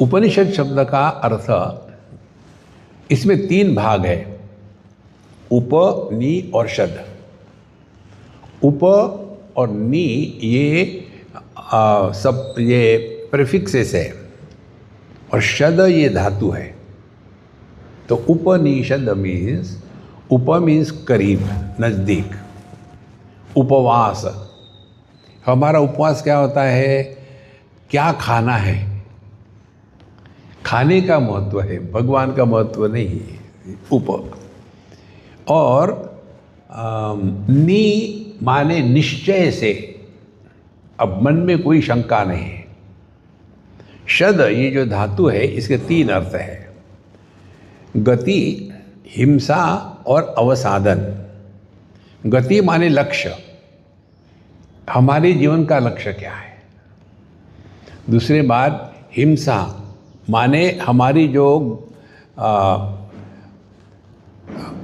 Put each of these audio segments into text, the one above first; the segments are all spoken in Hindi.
उपनिषद शब्द का अर्थ, इसमें 3 भाग है, उप, नि और शद। उप और नि ये सब ये प्रीफिक्सेस है और शद ये धातु है। तो उपनिषद मीन्स, उप मीन्स करीब, नज़दीक। उपवास, हमारा उपवास क्या होता है? क्या खाना है, खाने का महत्व है, भगवान का महत्व नहीं है। उप और नि माने निश्चय से, अब मन में कोई शंका नहीं है। शद ये जो धातु है इसके 3 अर्थ है, गति, हिंसा और अवसादन। गति माने लक्ष्य, हमारे जीवन का लक्ष्य क्या है। दूसरी बात हिंसा माने हमारी जो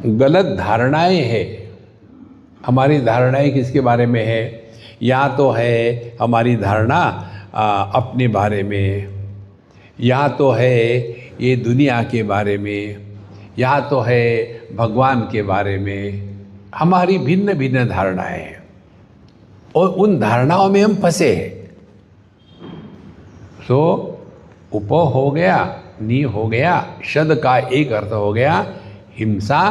गलत धारणाएं हैं, हमारी धारणाएं किसके बारे में है? या तो है हमारी धारणा अपने बारे में, या तो है ये दुनिया के बारे में, या तो है भगवान के बारे में। हमारी भिन्न भिन्न धारणाएं हैं और उन धारणाओं में हम फंसे हैं। सो उप हो गया, नि हो गया, शद का एक अर्थ हो गया हिंसा,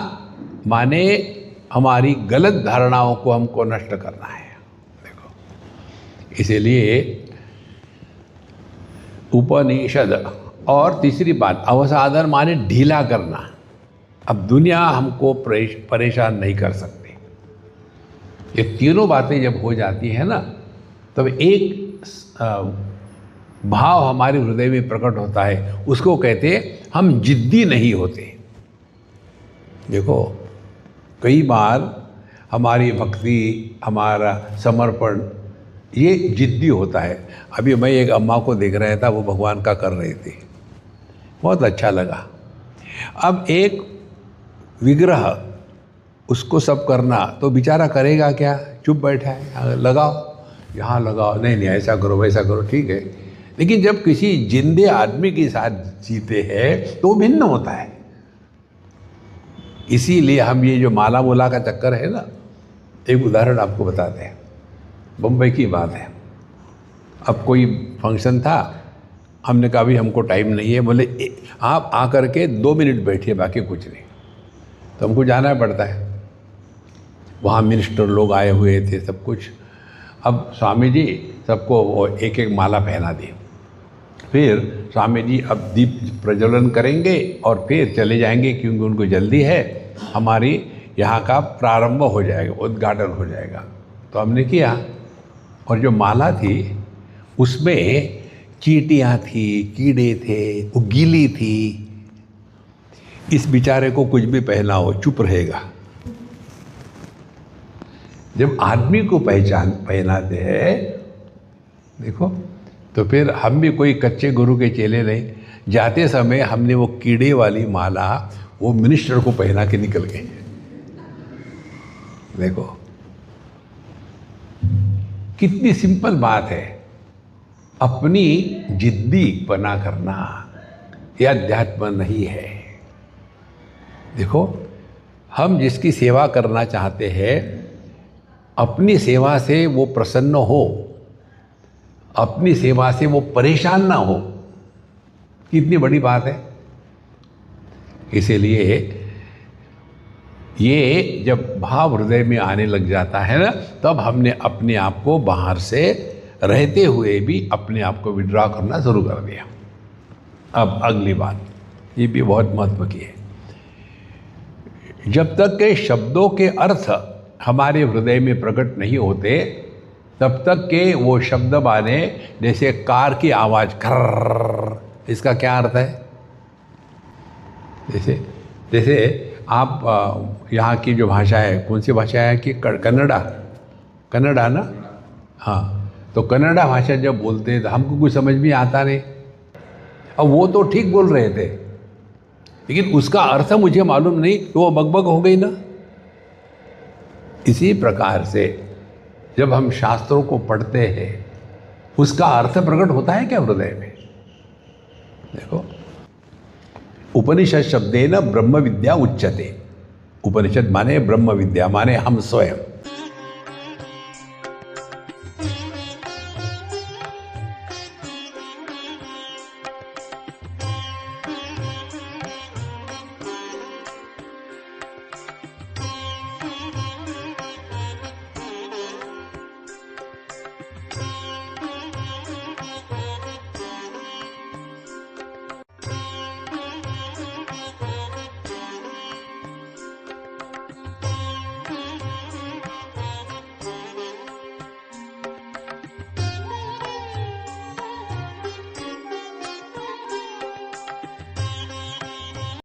माने हमारी गलत धारणाओं को हमको नष्ट करना है। देखो, इसीलिए उपनिषद। और तीसरी बात अवसादन माने ढीला करना। अब दुनिया हमको परेशान नहीं कर सकती। ये तीनों बातें जब हो जाती है ना, तब एक भाव हमारे हृदय में प्रकट होता है, उसको कहते हम जिद्दी नहीं होते। देखो, कई बार हमारी भक्ति, हमारा समर्पण ये जिद्दी होता है। अभी मैं एक अम्मा को देख रहा था, वो भगवान का कर रही थी, बहुत अच्छा लगा। अब एक विग्रह, उसको सब करना, तो बेचारा करेगा क्या? चुप बैठा है, लगाओ यहाँ लगाओ, नहीं नहीं ऐसा करो वैसा करो, ठीक है। लेकिन जब किसी जिंदे आदमी के साथ जीते हैं तो भिन्न होता है। इसीलिए हम ये जो माला मोला का चक्कर है ना, एक उदाहरण आपको बताते हैं। बम्बई की बात है। अब कोई फंक्शन था, हमने कहा अभी हमको टाइम नहीं है। बोले आप आकर के 2 मिनट बैठिए, बाकी कुछ नहीं। तो हमको जाना पड़ता है। वहाँ मिनिस्टर लोग आए हुए थे, सब कुछ। अब स्वामी जी सबको एक एक माला पहना दी। फिर स्वामी जी अब दीप प्रज्वलन करेंगे और फिर चले जाएंगे, क्योंकि उनको जल्दी है। हमारी यहाँ का प्रारंभ हो जाएगा, उद्घाटन हो जाएगा। तो हमने किया, और जो माला थी उसमें चींटियाँ थी, कीड़े थे, वो गीली थी। इस बेचारे को कुछ भी पहना हो चुप रहेगा। जब आदमी को पहनाते हैं, देखो, तो फिर हम भी कोई कच्चे गुरु के चेले नहीं। जाते समय हमने वो कीड़े वाली माला वो मिनिस्टर को पहना के निकल गए। देखो कितनी सिंपल बात है। अपनी जिद्दी पना करना यह अध्यात्म नहीं है। देखो, हम जिसकी सेवा करना चाहते हैं, अपनी सेवा से वो प्रसन्न हो, अपनी सेवा से वो परेशान ना हो, कितनी बड़ी बात है। इसीलिए ये जब भाव हृदय में आने लग जाता है ना, तब हमने अपने आप को बाहर से रहते हुए भी अपने आप को विड्रॉ करना शुरू कर दिया। अब अगली बात, ये भी बहुत महत्व की है। जब तक के शब्दों के अर्थ हमारे हृदय में प्रकट नहीं होते, तब तक के वो शब्द माने जैसे कार की आवाज़ खर्र, इसका क्या अर्थ है? जैसे आप यहाँ की जो भाषा है, कौन सी भाषा है कि कन्नड़ा ना? हाँ, तो कन्नड़ा भाषा जब बोलते हैं तो हमको कुछ समझ में आता नहीं। अब वो तो ठीक बोल रहे थे, लेकिन उसका अर्थ मुझे मालूम नहीं, तो वो बकबक हो गई ना। इसी प्रकार से जब हम शास्त्रों को पढ़ते हैं, उसका अर्थ प्रकट होता है क्या हृदय में? देखो, उपनिषद शब्देन ब्रह्म विद्या उच्यते। उपनिषद माने ब्रह्म विद्या, माने हम स्वयं।